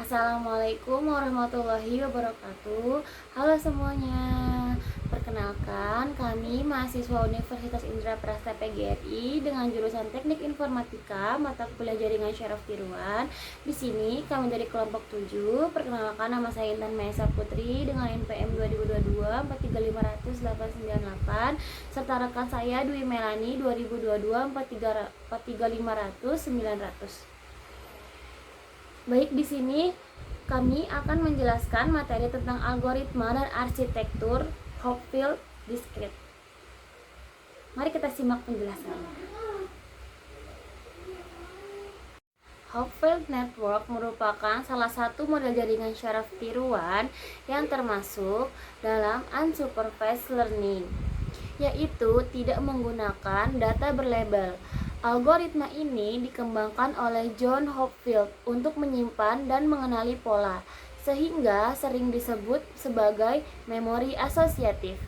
Assalamualaikum warahmatullahi wabarakatuh. Halo semuanya. Perkenalkan, kami mahasiswa Universitas Indraprasta PGRI dengan jurusan Teknik Informatika, mata kuliah Jaringan Syaraf Tiruan. Di sini kami dari kelompok 7. Perkenalkan, nama saya Intan Maesa Putri dengan NPM 2022 43500 serta rekan saya Dwi Melani 2022 43500 900. Baik, di sini kami akan menjelaskan materi tentang algoritma dan arsitektur Hopfield Discrete. Mari kita simak penjelasannya. Hopfield Network merupakan salah satu model jaringan syaraf tiruan yang termasuk dalam unsupervised learning, yaitu tidak menggunakan data berlabel. Algoritma ini dikembangkan oleh John Hopfield untuk menyimpan dan mengenali pola, sehingga sering disebut sebagai memori asosiatif.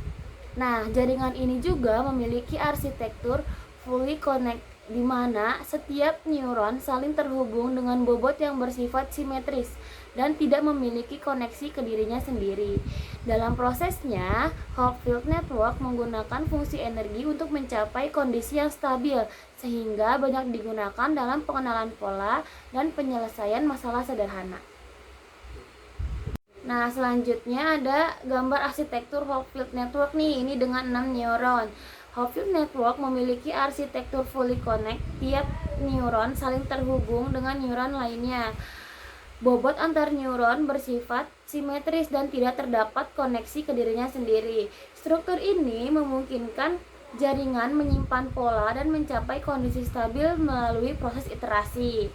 Nah, jaringan ini juga memiliki arsitektur fully connect, di mana setiap neuron saling terhubung dengan bobot yang bersifat simetris dan tidak memiliki koneksi ke dirinya sendiri. Dalam prosesnya, Hopfield Network menggunakan fungsi energi untuk mencapai kondisi yang stabil, sehingga banyak digunakan dalam pengenalan pola dan penyelesaian masalah sederhana. Nah, selanjutnya ada gambar arsitektur Hopfield Network nih, ini dengan 6 neuron. Hopfield Network memiliki arsitektur fully connect, tiap neuron saling terhubung dengan neuron lainnya. Bobot antar neuron bersifat simetris dan tidak terdapat koneksi ke dirinya sendiri. Struktur ini memungkinkan jaringan menyimpan pola dan mencapai kondisi stabil melalui proses iterasi.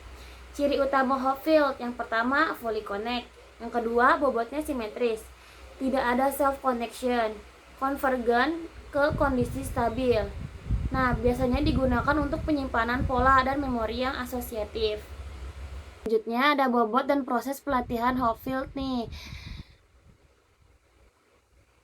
Ciri utama Hopfield, yang pertama fully connect, yang kedua bobotnya simetris, tidak ada self connection, konvergen ke kondisi stabil. Nah, biasanya digunakan untuk penyimpanan pola dan memori yang asosiatif. Selanjutnya ada bobot dan proses pelatihan Hopfield nih.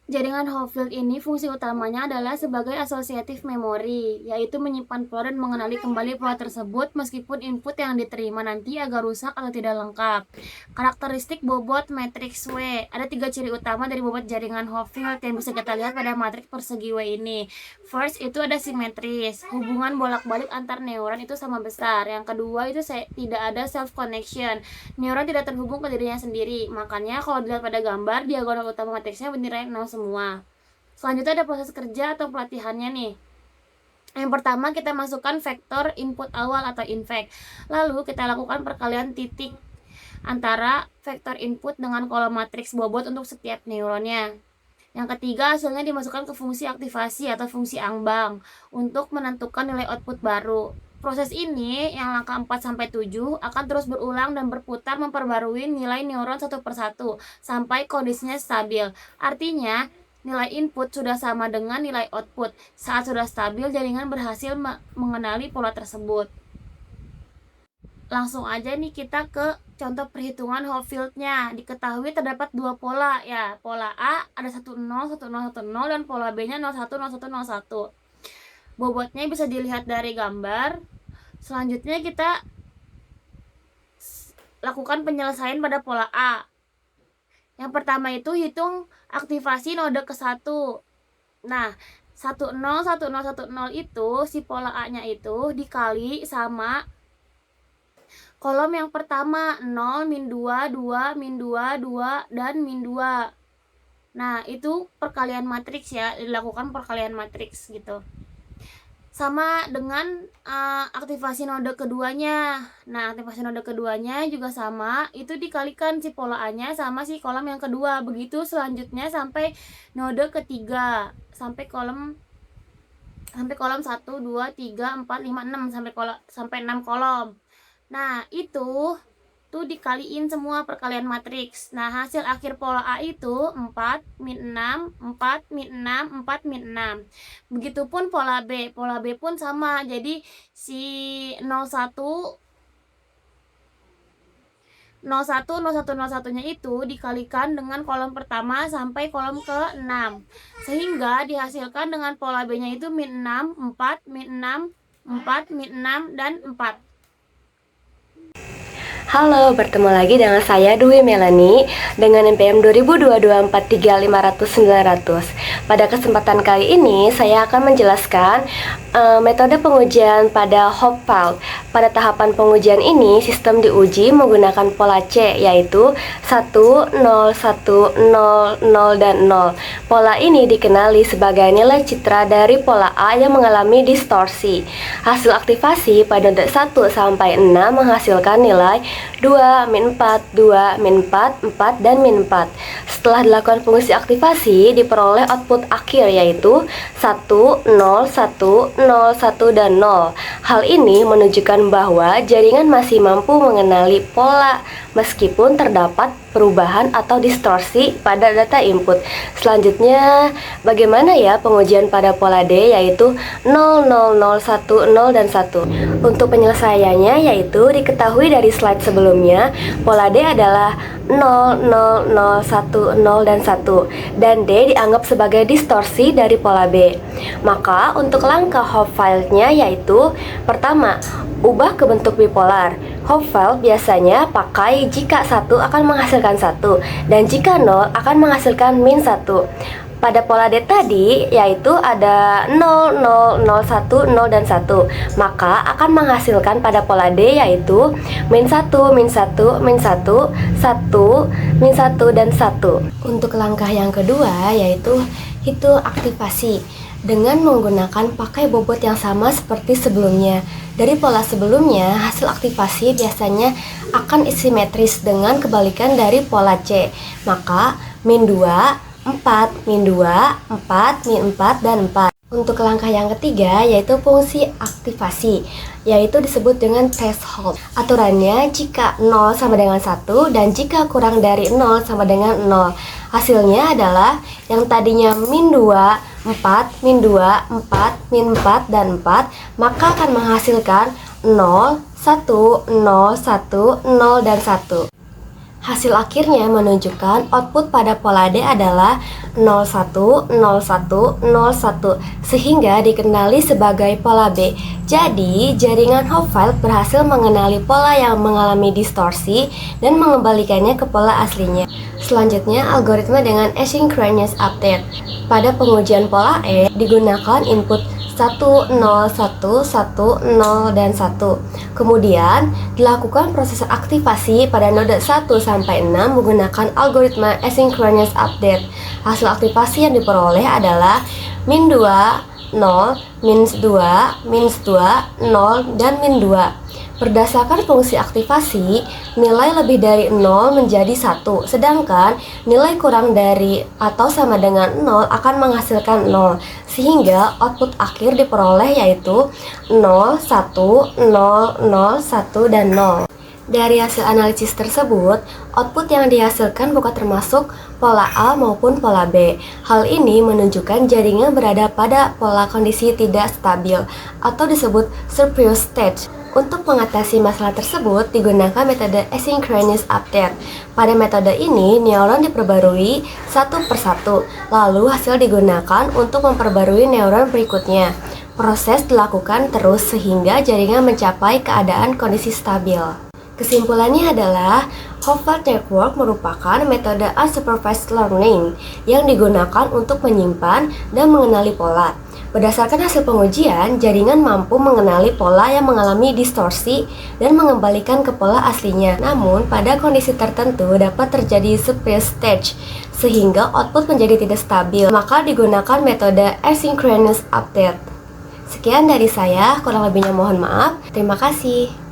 Jaringan Hopfield ini fungsi utamanya adalah sebagai asosiatif memori, yaitu menyimpan pola dan mengenali kembali pola tersebut meskipun input yang diterima nanti agak rusak atau tidak lengkap. Karakteristik bobot matriks W. Ada 3 ciri utama dari bobot jaringan Hopfield yang bisa kita lihat pada matriks persegi W ini. First, itu ada simetris. Hubungan bolak-balik antar neuron itu sama besar. Yang kedua, itu tidak ada self connection. Neuron tidak terhubung ke dirinya sendiri. Makanya kalau dilihat pada gambar, diagonal utama matriksnya bernilai 0 semua. Selanjutnya ada proses kerja atau pelatihannya nih. Yang pertama, kita masukkan vektor input awal atau invec. Lalu kita lakukan perkalian titik antara vektor input dengan kolom matriks bobot untuk setiap neuronnya. Yang ketiga, hasilnya dimasukkan ke fungsi aktivasi atau fungsi Angbang untuk menentukan nilai output baru. Proses ini yang langkah 4-7 akan terus berulang dan berputar memperbarui nilai neuron satu persatu sampai kondisinya stabil. Artinya, nilai input sudah sama dengan nilai output. Saat sudah stabil, jaringan berhasil mengenali pola tersebut. Langsung aja nih kita ke contoh perhitungan Hopfield-nya. Diketahui terdapat 2 pola ya. Pola A ada 10, 10, 10 dan pola B-nya 01, 01, 01. Bobotnya bisa dilihat dari gambar. Selanjutnya kita lakukan penyelesaian pada pola A. Yang pertama itu hitung aktivasi node ke-1. Nah, 10, 10, 10 itu si pola A-nya itu dikali sama kolom yang pertama 0, min 2, 2, min 2, 2, dan min 2. Nah, itu perkalian matriks ya, dilakukan perkalian matriks gitu. Sama dengan aktivasi node keduanya. Nah, aktivasi node keduanya juga sama, itu dikalikan si pola A-nya sama si kolom yang kedua. Begitu selanjutnya sampai node ketiga, sampai kolom 1, 2, 3, 4, 5, 6 sampai 6 kolom. Nah, itu tuh dikaliin semua perkalian matriks. Nah, hasil akhir pola A itu 4, min 6, 4, min 6, 4, min 6. Begitupun pola B. Pola B pun sama. Jadi, si 01, 01, 01, 01-nya itu dikalikan dengan kolom pertama sampai kolom ke-6. Sehingga dihasilkan dengan pola B-nya itu min 6, 4, min 6, 4, min 6, dan 4. Halo, bertemu lagi dengan saya Dwi Melani dengan NPM 2022-23-500-900. Pada kesempatan kali ini saya akan menjelaskan metode pengujian pada Hopefile. Pada tahapan pengujian ini sistem diuji menggunakan pola C, yaitu 1, 0, 1, 0, 0, dan 0. Pola ini dikenali sebagai nilai citra dari pola A yang mengalami distorsi. Hasil aktivasi pada node 1 sampai 6 menghasilkan nilai 2, min 4, 2, min 4, 4, dan min 4. Setelah dilakukan fungsi aktivasi, diperoleh output akhir yaitu 1, 0, 1, 0, 1, dan 0. Hal ini menunjukkan bahwa jaringan masih mampu mengenali pola meskipun terdapat perubahan atau distorsi pada data input. Selanjutnya, bagaimana ya pengujian pada pola D, yaitu 0, 0, 0, 1, 0, dan 1. Untuk penyelesaiannya yaitu diketahui dari slide sebelumnya, pola D adalah 0, 0, 0, 1, 0, dan 1, dan D dianggap sebagai distorsi dari pola B. Maka untuk langkah Hopefile-nya yaitu pertama, ubah ke bentuk bipolar. Hopefile biasanya pakai jika 1 akan menghasilkan 1 dan jika 0 akan menghasilkan min 1. Pada pola D tadi yaitu ada 0, 0, 0, 1, 0, dan 1, maka akan menghasilkan pada pola D yaitu min 1, min 1, min 1, 1, min 1, dan 1. Untuk langkah yang kedua yaitu hitung aktivasi dengan menggunakan pakai bobot yang sama seperti sebelumnya. Dari pola sebelumnya, hasil aktivasi biasanya akan simetris dengan kebalikan dari pola C. Maka min 2, 4, min 2, 4, min 4, dan 4. Untuk langkah yang ketiga yaitu fungsi aktivasi, yaitu disebut dengan threshold. Aturannya jika 0 sama dengan 1 dan jika kurang dari 0 sama dengan 0. Hasilnya adalah yang tadinya min 2, 4, min 2, 4, min 4, dan 4, maka akan menghasilkan 0, 1, 0, 1, 0, dan 1. Hasil akhirnya menunjukkan output pada pola D adalah 01, 01, 01, sehingga dikenali sebagai pola B. Jadi, jaringan Hopefile berhasil mengenali pola yang mengalami distorsi dan mengembalikannya ke pola aslinya. Selanjutnya, algoritma dengan asynchronous update. Pada pengujian pola E, digunakan input 1, 0, 1, 1, 0, dan 1. Kemudian, dilakukan proses aktivasi pada node 1 sampai 6 menggunakan algoritma asynchronous update. Hasil aktivasi yang diperoleh adalah min 2, 0, min 2, min 2, 0, dan min 2. Berdasarkan fungsi aktivasi, nilai lebih dari 0 menjadi 1, sedangkan nilai kurang dari atau sama dengan 0 akan menghasilkan 0, sehingga output akhir diperoleh yaitu 0, 1, 0, 0, 1, dan 0. Dari hasil analisis tersebut, output yang dihasilkan bukan termasuk pola A maupun pola B. Hal ini menunjukkan jaringan berada pada pola kondisi tidak stabil atau disebut surplus state. Untuk mengatasi masalah tersebut digunakan metode asynchronous update. Pada metode ini, neuron diperbarui satu persatu, lalu hasil digunakan untuk memperbarui neuron berikutnya. Proses dilakukan terus sehingga jaringan mencapai keadaan kondisi stabil. Kesimpulannya adalah Hopefile Network merupakan metode unsupervised learning yang digunakan untuk menyimpan dan mengenali pola. Berdasarkan hasil pengujian, jaringan mampu mengenali pola yang mengalami distorsi dan mengembalikan ke pola aslinya. Namun, pada kondisi tertentu dapat terjadi surplus stage, sehingga output menjadi tidak stabil. Maka digunakan metode asynchronous update. Sekian dari saya, kurang lebihnya mohon maaf. Terima kasih.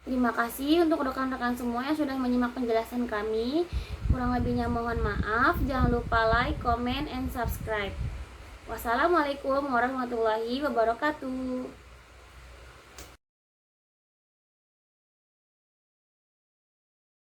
Terima kasih untuk rekan-rekan semua yang sudah menyimak penjelasan kami. Kurang lebihnya mohon maaf. Jangan lupa like, comment, and subscribe. Wassalamualaikum warahmatullahi wabarakatuh.